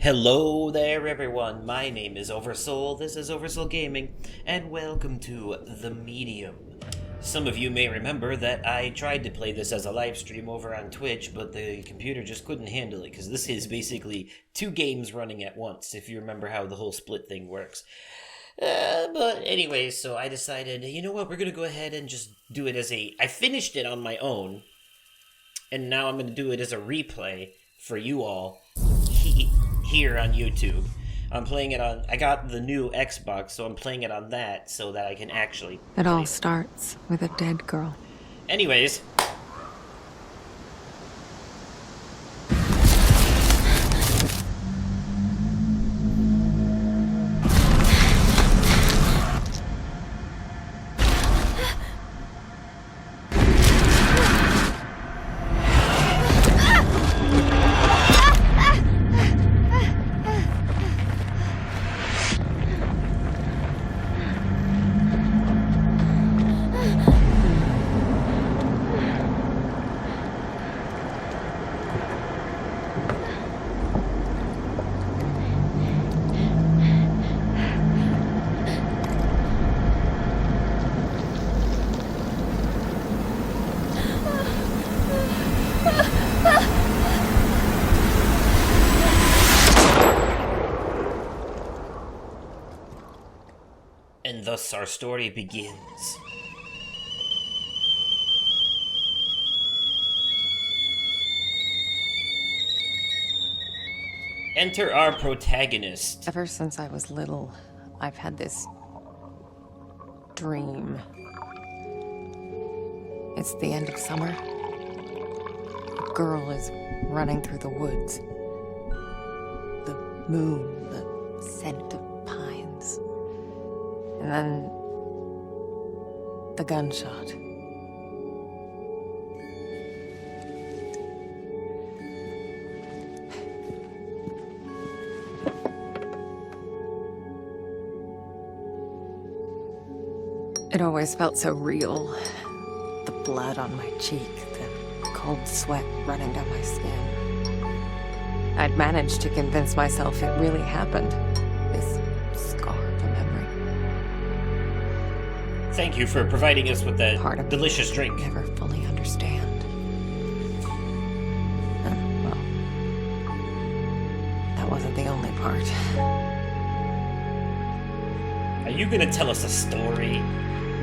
Hello there, everyone. My name is Oversoul. This is Oversoul Gaming, and welcome to The Medium. Some of you may remember that I tried to play this as a live stream over on Twitch, but the computer just couldn't handle it, because this is basically two games running at once, if you remember how the whole split thing works. But anyways, so I decided, you know what, we're going to go ahead and just do it as I finished it on my own, and now I'm going to do it as a replay for you all here on YouTube. I'm playing it on, I got the new Xbox, so I'm playing it on that so that I can actually It all starts with a dead girl. Anyways. And thus our story begins. Enter our protagonist. Ever since I was little, I've had this dream. It's the end of summer. A girl is running through the woods. The moon, the scent of pines. And then the gunshot. It always felt so real. The blood on my cheek, the cold sweat running down my skin. I'd managed to convince myself it really happened. This scar of a memory. Thank you for providing us with that Part of delicious drink. Never fully understand. Well, that wasn't the only part. Are you gonna tell us a story?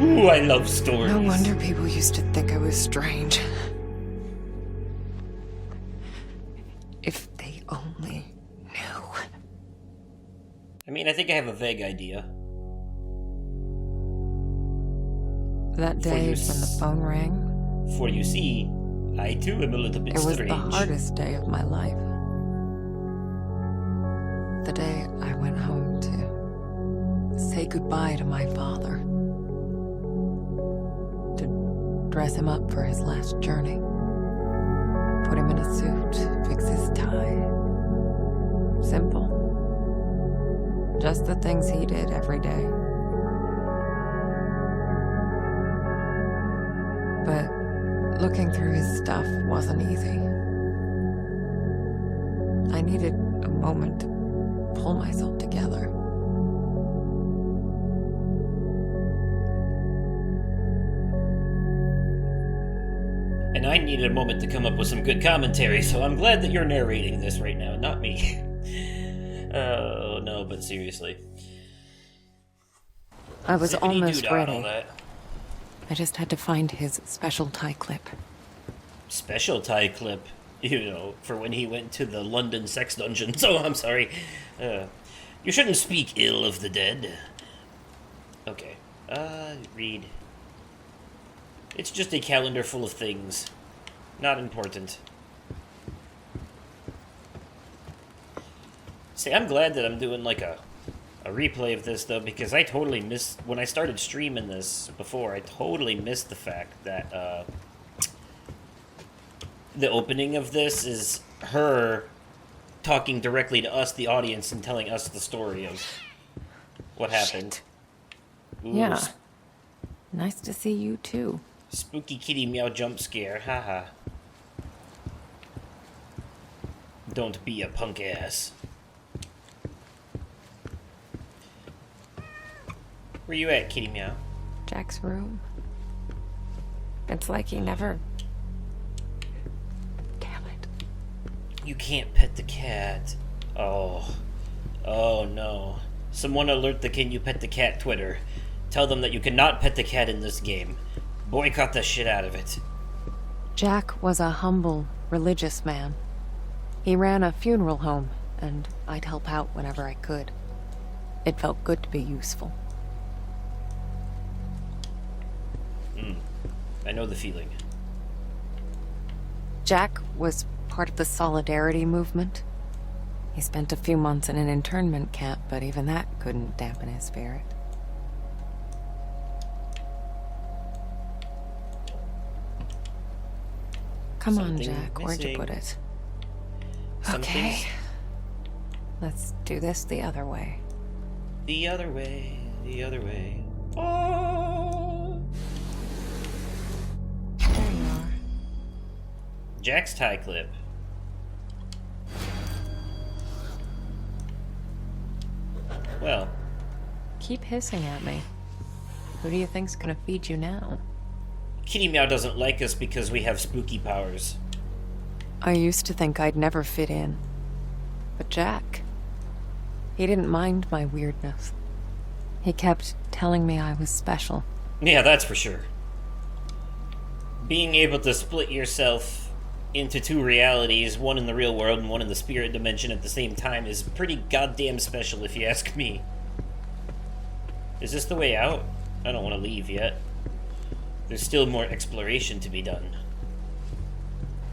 Ooh, I love stories. No wonder people used to think I was strange. If they only knew. I mean, I think I have a vague idea. That day when the phone rang, For you see, I too am a little bit it was strange. the hardest day of my life. The day I went home to say goodbye to my father. To dress him up for his last journey. Put him in a suit, fix his tie. Simple. Just the things he did every day. But looking through his stuff wasn't easy. I needed a moment to pull myself together. And I needed a moment to come up with some good commentary, so I'm glad that you're narrating this right now, not me. Oh, no, but seriously. I was almost Zippity-doo-dah and all ready. that. I just had to find his special tie clip. Special tie clip, you know, for when he went to the London sex dungeon. So I'm sorry. You shouldn't speak ill of the dead. Okay. Read. It's just a calendar full of things. Not important. See, I'm glad that I'm doing like a replay of this, though, because I totally missed... When I started streaming this before, I totally missed the fact that, the opening of this is her talking directly to us, the audience, and telling us the story of what happened. Ooh, Yeah. Nice to see you, too. Spooky kitty meow jump scare, haha. Don't be a punk ass. Where you at, kitty meow? Jack's room. It's like he never... Damn it. You can't pet the cat. Oh. Oh no. Someone alert the Can You Pet the Cat Twitter. Tell them that you cannot pet the cat in this game. Boycott the shit out of it. Jack was a humble, religious man. He ran a funeral home, and I'd help out whenever I could. It felt good to be useful. I know the feeling. Jack was part of the Solidarity movement. He spent a few months in an internment camp, but even that couldn't dampen his spirit. Come on, Jack. Where'd you put it? Okay. Let's do this the other way. The other way, the other way. Oh! There you are. Jack's tie clip. Well. Keep hissing at me. Who do you think's gonna feed you now? Kitty Meow doesn't like us because we have spooky powers. I used to think I'd never fit in. But Jack, he didn't mind my weirdness. He kept telling me I was special. Yeah, that's for sure. Being able to split yourself into two realities, one in the real world and one in the spirit dimension at the same time, is pretty goddamn special if you ask me. Is this the way out? I don't want to leave yet. There's still more exploration to be done.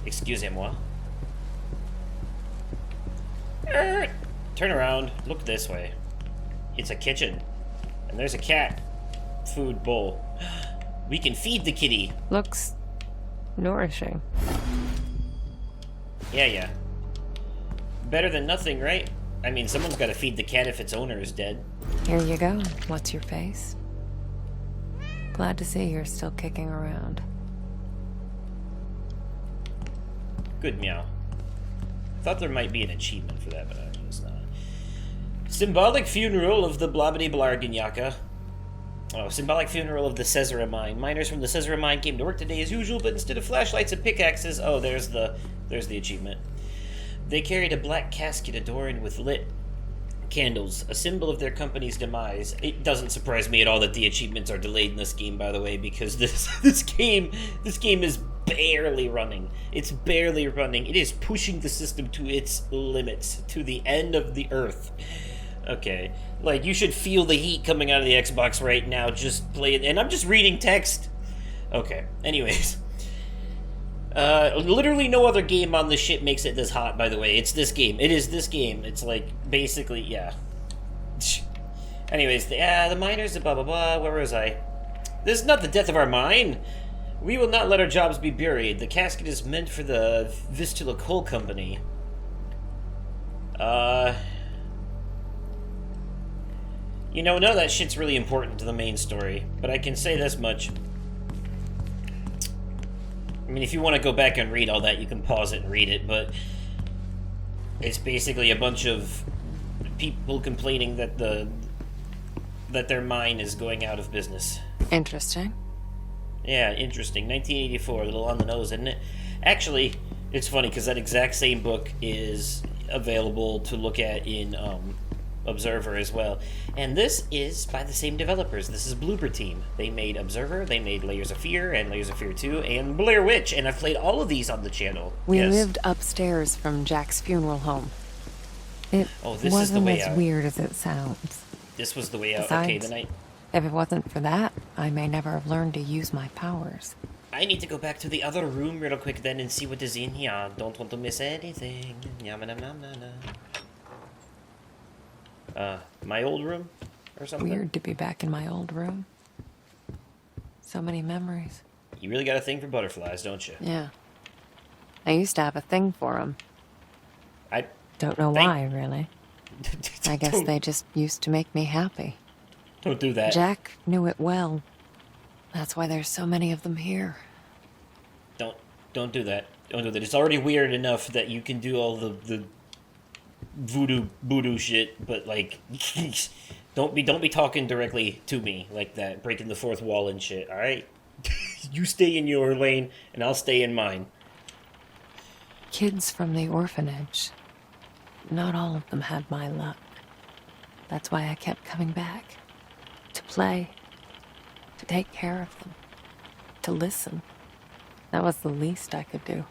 Excusez-moi. Turn around. Look this way. It's a kitchen. And there's a cat food bowl. We can feed the kitty. Looks nourishing. Yeah. Better than nothing, right? I mean, someone's got to feed the cat if its owner is dead. Here you go. What's your face? Glad to see you're still kicking around. Good meow. Thought there might be an achievement for that, but I don't know, it's not. Symbolic funeral of the Blabity Blarganyaka. Oh, symbolic funeral of the Caesara mine. Miners from the Caesara mine came to work today as usual, but instead of flashlights and pickaxes, oh, there's the achievement. They carried a black casket adorned with lit candles, a symbol of their company's demise. It doesn't surprise me at all that the achievements are delayed in this game, by the way, because this game is barely running. It's barely running. It is pushing the system to its limits, to the end of the earth. Okay, like, you should feel the heat coming out of the Xbox right now, just play it, and I'm just reading text. Okay, anyways. Literally no other game on this shit makes it this hot, by the way. It's this game. It is this game. It's like, basically, yeah. Anyways, the miners, blah blah blah, where was I? This is not the death of our mine. We will not let our jobs be buried. The casket is meant for the Vistula Coal Company. You know, none of that shit's really important to the main story, but I can say this much. I mean, if you want to go back and read all that, you can pause it and read it, but it's basically a bunch of people complaining that their mine is going out of business. Interesting. Yeah, interesting. 1984, a little on the nose, isn't it? Actually, it's funny because that exact same book is available to look at in Observer as well. And this is by the same developers. This is Bloober Team. They made Observer, they made Layers of Fear, and Layers of Fear 2, and Blair Witch, and I've played all of these on the channel. We lived upstairs from Jack's funeral home. It this wasn't is the way as out. weird as it sounds. This was the way out. Besides, Okay, then if it wasn't for that, I may never have learned to use my powers. I need to go back to the other room real quick then and see what is in here. Don't want to miss anything. My old room? Or something? Weird to be back in my old room. So many memories. You really got a thing for butterflies, don't you? Yeah. I used to have a thing for them. I don't know why, really. I guess they just used to make me happy. Don't do that. Jack knew it well. That's why there's so many of them here. Don't do that. Don't do that. It's already weird enough that you can do all the voodoo shit, but like, don't be talking directly to me like that, breaking the fourth wall and shit. All right, you stay in your lane, and I'll stay in mine. Kids from the orphanage. Not all of them had my luck. That's why I kept coming back. To play. To take care of them. To listen. That was the least I could do.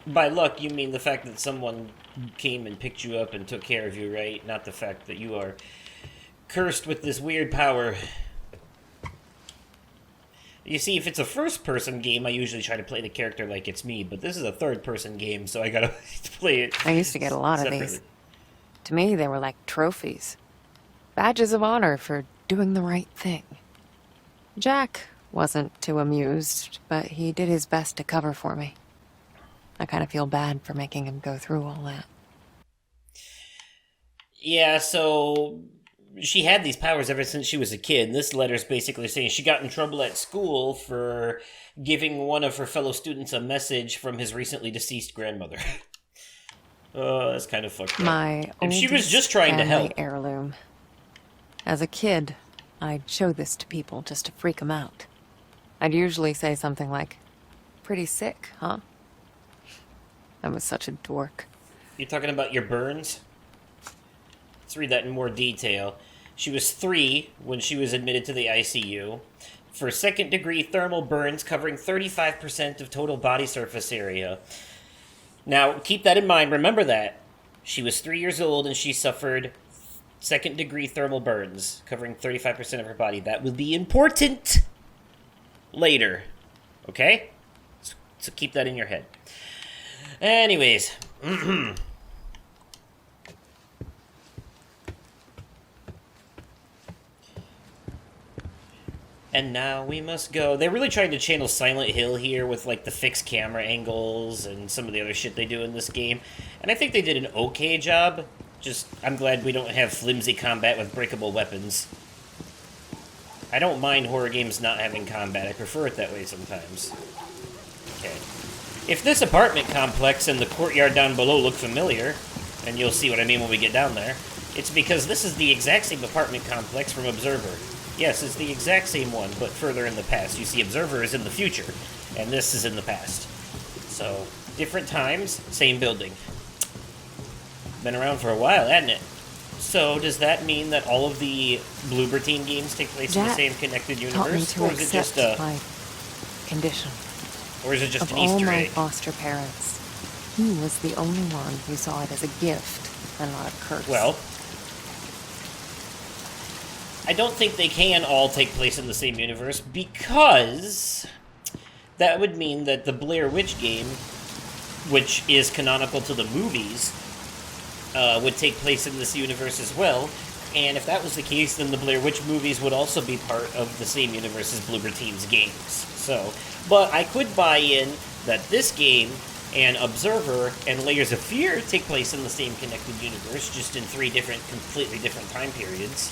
By luck, you mean the fact that someone came and picked you up and took care of you, right? Not the fact that you are cursed with this weird power. You see, if it's a first-person game, I usually try to play the character like it's me, but this is a third-person game, so I gotta play it. I used to get a lot of these. To me, they were like trophies. Badges of honor for doing the right thing. Jack wasn't too amused, but he did his best to cover for me. I kind of feel bad for making him go through all that. Yeah, so she had these powers ever since she was a kid. This letter's basically saying she got in trouble at school for giving one of her fellow students a message from his recently deceased grandmother. Oh, that's kind of fucked up. My and she was just trying to help. Heirloom. As a kid, I'd show this to people just to freak them out. I'd usually say something like, "Pretty sick, huh?" I was such a dork. You're talking about your burns? Let's read that in more detail. She was 3 when she was admitted to the ICU for second-degree thermal burns covering 35% of total body surface area. Now, keep that in mind. Remember that. She was 3 years old and she suffered second-degree thermal burns covering 35% of her body. That will be important later. Okay? So keep that in your head. Anyways. And now we must go. They're really trying to channel Silent Hill here with like the fixed camera angles and some of the other shit they do in this game. And I think they did an okay job. Just, I'm glad we don't have flimsy combat with breakable weapons. I don't mind horror games not having combat. I prefer it that way sometimes. Okay. If this apartment complex and the courtyard down below look familiar, and you'll see what I mean when we get down there, it's because this is the exact same apartment complex from Observer. Yes, it's the exact same one, but further in the past. You see, Observer is in the future, and this is in the past. So, different times, same building. Been around for a while, hasn't it? So, does that mean that all of the Bloober Team games take place in the same connected universe? Or is it just my condition? Or is it just an Easter egg? Of all my egg? foster parents, he was the only one who saw it as a gift and not a curse. Well, I don't think they can all take place in the same universe because that would mean that the Blair Witch game, which is canonical to the movies, would take place in this universe as well. And if that was the case, then the Blair Witch movies would also be part of the same universe as Bloober Team's games. So, but I could buy in that this game and Observer and Layers of Fear take place in the same connected universe, just in 3 completely different time periods.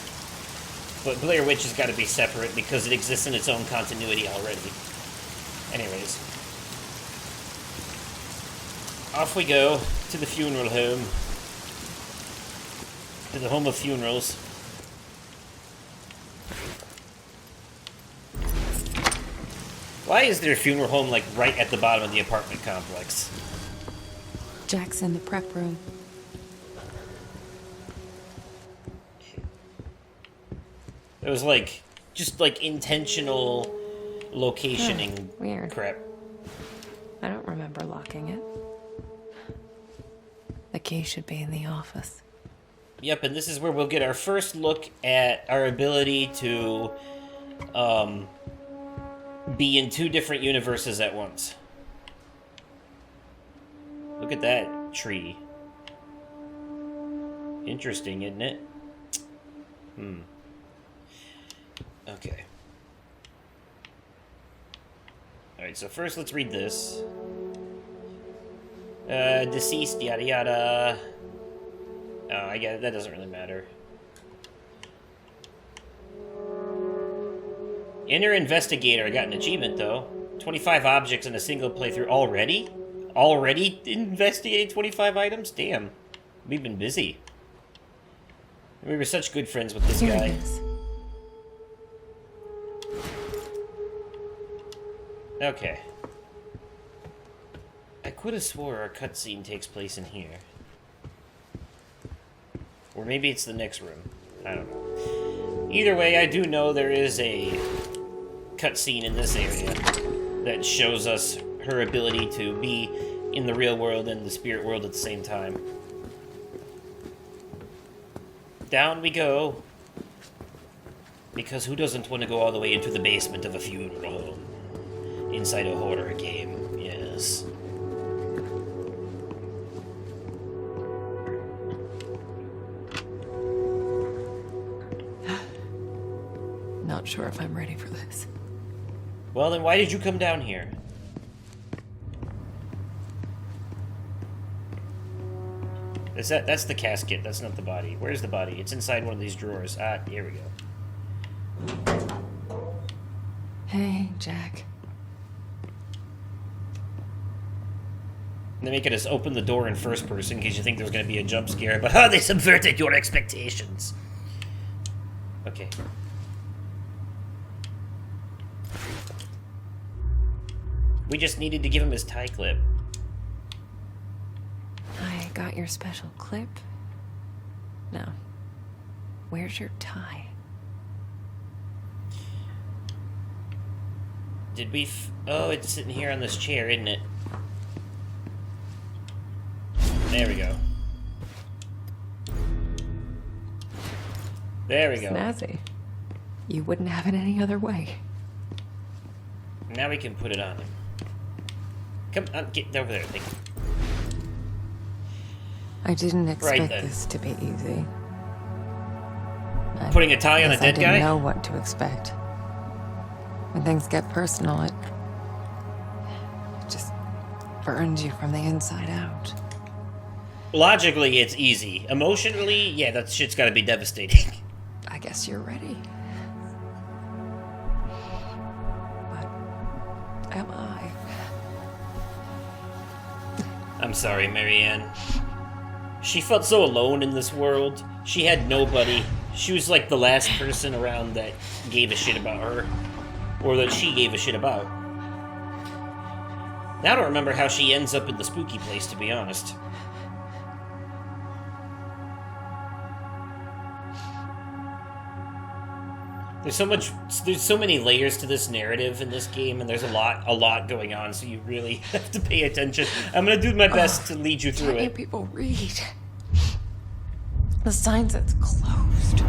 But Blair Witch has got to be separate because it exists in its own continuity already. Anyways. Off we go to the funeral home. To the home of funerals. Why is there a funeral home, like, right at the bottom of the apartment complex? Jack's in the prep room. It was, like, just, like, intentional locationing Weird. crap. I don't remember locking it. The key should be in the office. Yep, and this is where we'll get our first look at our ability to, be in 2 different universes at once. Look at that tree. Interesting, isn't it? Okay. Alright, so first let's read this. Deceased, yada yada. Oh, I get it, that doesn't really matter. Inner Investigator, I got an achievement though. 25 objects in a single playthrough already? Already investigated 25 items? Damn. We've been busy. We were such good friends with this Here guy. it is. Okay. I could have swore our cutscene takes place in here. Or maybe it's the next room. I don't know. Either way, I do know there is a cutscene in this area that shows us her ability to be in the real world and the spirit world at the same time. Down we go. Because who doesn't want to go all the way into the basement of a funeral home? Inside a horror game, yes. Not sure if I'm ready for this. Well, then why did you come down here? That's the casket, that's not the body. Where's the body? It's inside one of these drawers. Ah, here we go. Hey, Jack. And they're making us open the door in first person in case you think there's going to be a jump scare, but they subverted your expectations. Okay. We just needed to give him his tie clip. I got your special clip. No. Where's your tie? Did we oh, it's sitting here on this chair, isn't it? There we go. There we go. Snazzy. You wouldn't have it any other way. Now we can put it on him. Come on, get over there. Thank you. I didn't expect then. this to be easy. Putting a tie on a dead I guy? didn't know what to expect. When things get personal, it just burns you from the inside out. Logically, it's easy. Emotionally, yeah, that shit's gotta be devastating. I guess you're ready. But am I? I'm sorry, Marianne. She felt so alone in this world. She had nobody. She was like the last person around that gave a shit about her. Or that she gave a shit about. Now I don't remember how she ends up in the spooky place, to be honest. There's so many layers to this narrative in this game, and there's a lot going on, so you really have to pay attention. I'm gonna do my best to lead you through Can't you it. people read? The sign says closed.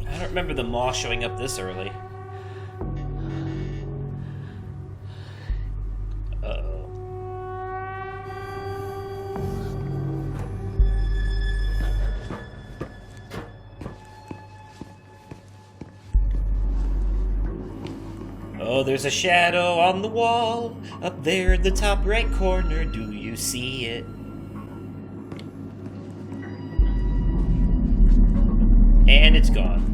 I don't remember the moth showing up this early. Uh-oh. Oh, there's a shadow on the wall, up there in the top right corner. Do you see it? And it's gone.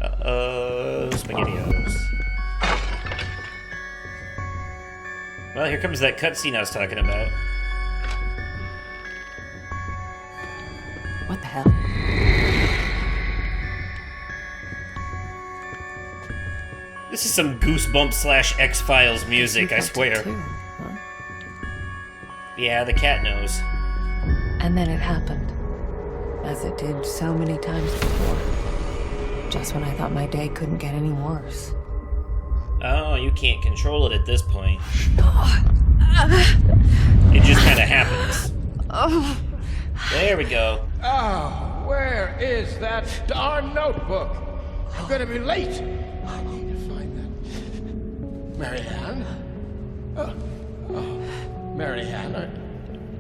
Uh-oh, SpaghettiOs. Well, here comes that cutscene I was talking about. What the hell? This is some Goosebumps / X-Files music, I You felt it swear. too, huh? Yeah, the cat knows. And then it happened, as it did so many times before. Just when I thought my day couldn't get any worse. Oh, you can't control it at this point. It just kind of happens. There we go. Oh, where is that darn notebook? I'm gonna be late. I need to find that. Marianne? Oh, Marianne,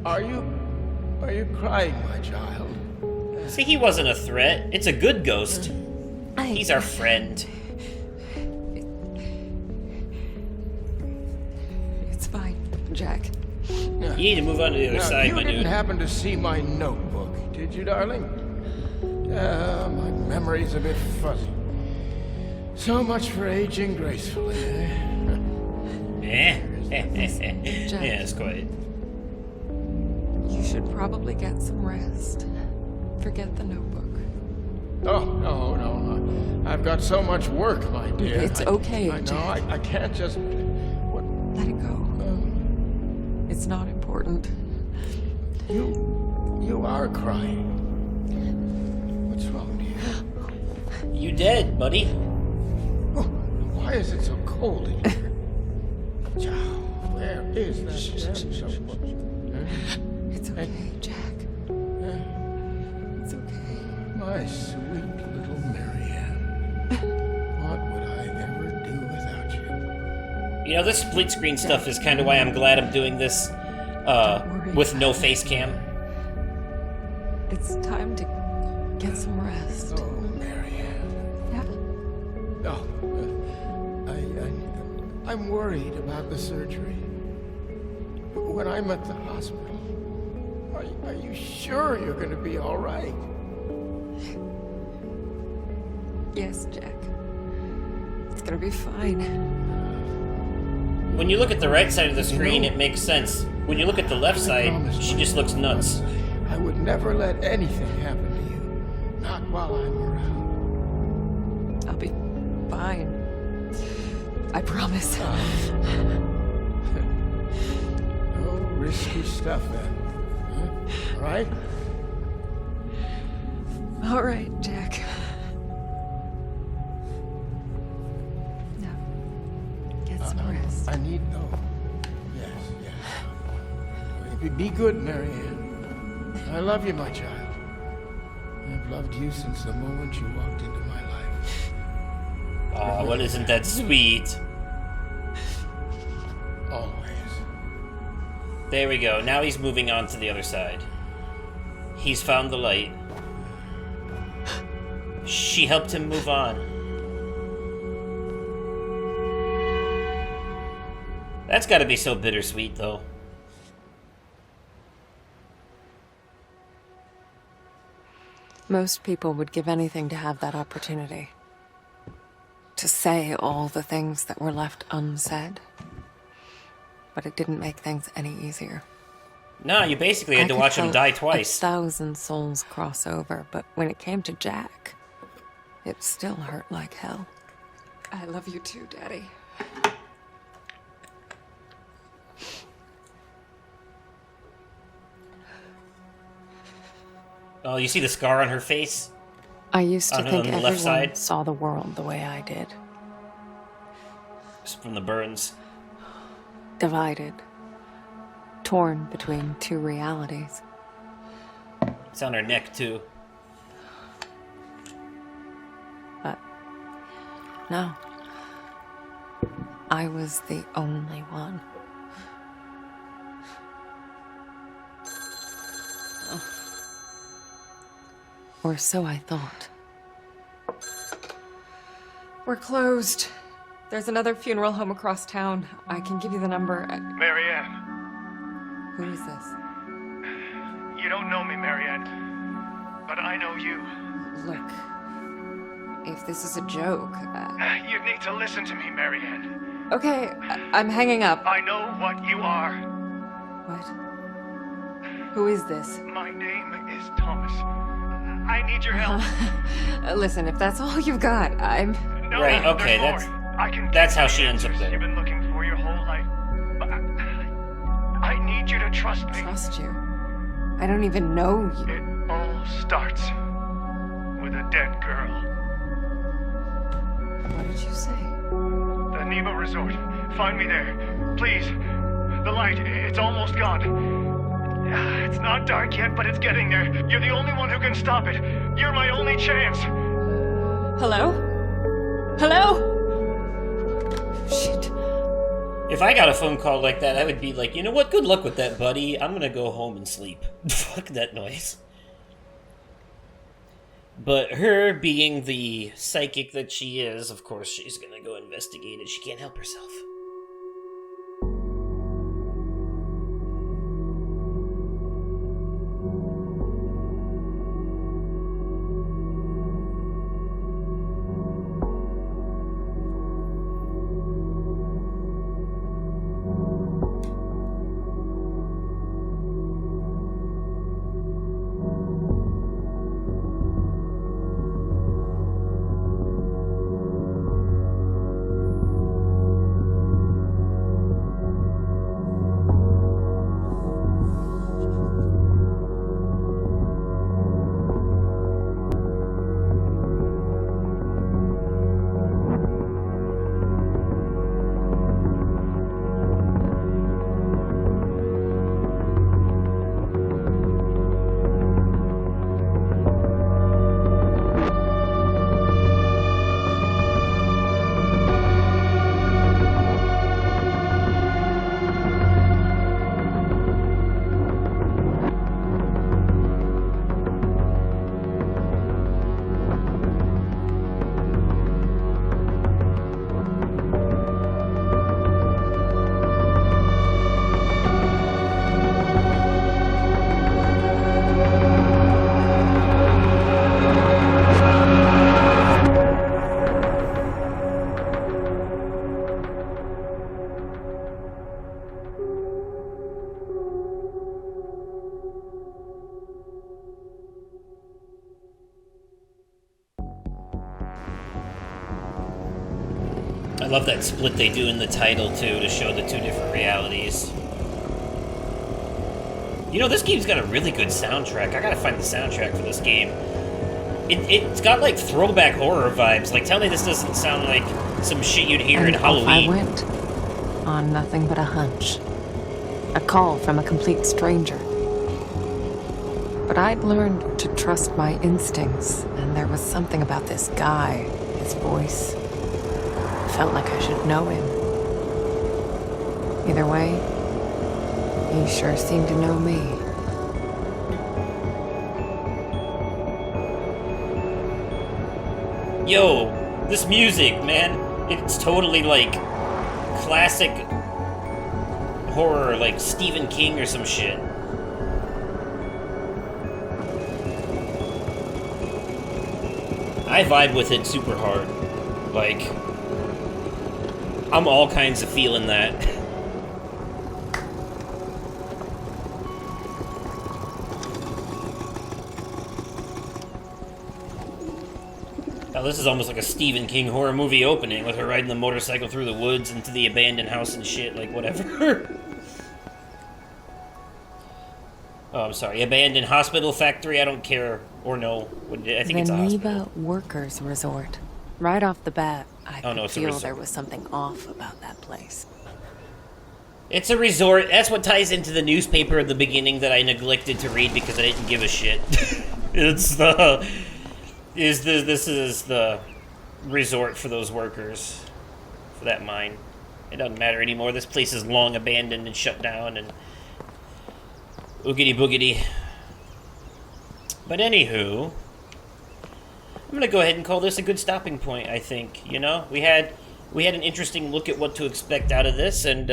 are you crying, my child? See, he wasn't a threat. It's a good ghost. He's our friend. Jack. You need to move on to the other Now, side, you my didn't dude. happen to see my notebook, did you, darling? My memory's a bit fuzzy. So much for aging gracefully, eh? Yeah, it's quite. You should probably get some rest. Forget the notebook. Oh, no. I've got so much work, my dear. It's okay, I know, Jack. I can't just... What? Let it go. It's not important. You are crying. What's wrong, dear? You dead, buddy. Oh, why is it so cold in here? Where is that notebook? It's okay, Jack. It's okay. My sweet little Marianne. What would I ever do without you? You know, this split screen stuff is kind of why I'm glad I'm doing this with no face cam. It's time to get some rest. Oh, Marianne. Yeah? Oh, I'm worried about the surgery. When I'm at the hospital, are you sure you're going to be all right? Yes, Jack. It's gonna be fine. When you look at the right side of the screen, it makes sense. When you look at the left side, she just looks nuts. I would never let anything happen to you. Not while I'm around. I'll be fine. I promise. No risky stuff then. Huh? All right? All right, Jack. Now, get some rest. I need... Oh, yes. Be good, Marianne. I love you, my child. I've loved you since the moment you walked into my life. Aw, well, isn't that sweet? Always. There we go. Now he's moving on to the other side. He's found the light. She helped him move on. That's gotta be so bittersweet, though. Most people would give anything to have that opportunity. To say all the things that were left unsaid. But it didn't make things any easier. Nah, you basically had to I could watch him help die twice. 1,000 souls cross over, but when it came to Jack, it still hurt like hell. I love you too, Daddy. Oh, you see the scar on her face? I used to On think the left everyone side? saw the world the way I did. Just from the burns. Divided. Torn between two realities. It's on her neck, too. But no. I was the only one. Or so I thought. We're closed. There's another funeral home across town. I can give you the number. Marianne, Who is this? you don't know me, Marianne, but I know you. Look, if this is a joke... You need to listen to me, Marianne. Okay, I'm hanging up. I know what you are. What? Who is this? My name is Thomas. I need your help. Listen, if that's all you've got, I'm... No, Right, okay, there's that's- more. I can that's give how you she the ends up answers there. You've been looking for your whole life. But I need you to trust me. Trust you. I don't even know you. It all starts with a dead girl. What did you say? The Neva Resort. Find me there. Please. The light, it's almost gone. It's not dark yet, but it's getting there. You're the only one who can stop it. You're my only chance. Hello? Hello? Shit. If I got a phone call like that, I would be like, you know what? Good luck with that, buddy. I'm gonna go home and sleep. Fuck that noise. But her being the psychic that she is, of course, she's gonna go investigate it. She can't help herself. I love that split they do in the title, too, to show the two different realities. You know, this game's got a really good soundtrack. I gotta find the soundtrack for this game. It's got, like, throwback horror vibes. Like, tell me this doesn't sound like some shit you'd hear in Halloween. I went on nothing but a hunch. A call from a complete stranger. But I'd learned to trust my instincts, and there was something about this guy, his voice. Felt like I should know him. Either way, he sure seemed to know me. Yo, this music, man, it's totally like classic horror, like Stephen King or some shit. I vibe with it super hard. Like, I'm all kinds of feeling that. Now, this is almost like a Stephen King horror movie opening, with her riding the motorcycle through the woods into the abandoned house and shit, like, whatever. Oh, I'm sorry. Abandoned hospital factory, I don't care. Or no. I think it's a hospital. The Neva Workers Resort. Right off the bat, I could feel there was something off about that place. It's a resort. That's what ties into the newspaper at the beginning that I neglected to read because I didn't give a shit. This is the resort for those workers, for that mine. It doesn't matter anymore. This place is long abandoned and shut down and oogity boogity. But anywho, I'm gonna go ahead and call this a good stopping point. I think, you know, we had an interesting look at what to expect out of this, and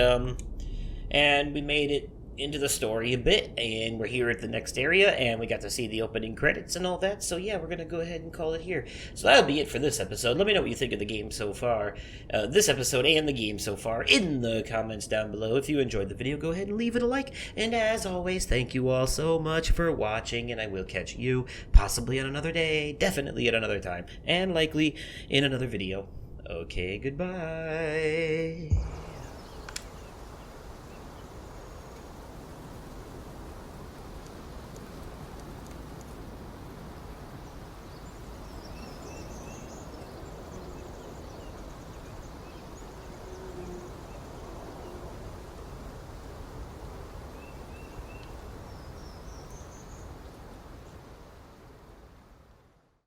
we made it into the story a bit, and we're here at the next area, and we got to see the opening credits and all that, so yeah, we're gonna go ahead and call it here. So that'll be it for this episode. Let me know what you think of the game so far, this episode and the game so far, in the comments down below. If you enjoyed the video, go ahead and leave it a like, and as always, thank you all so much for watching, and I will catch you possibly on another day, definitely at another time, and likely in another video. Okay, goodbye.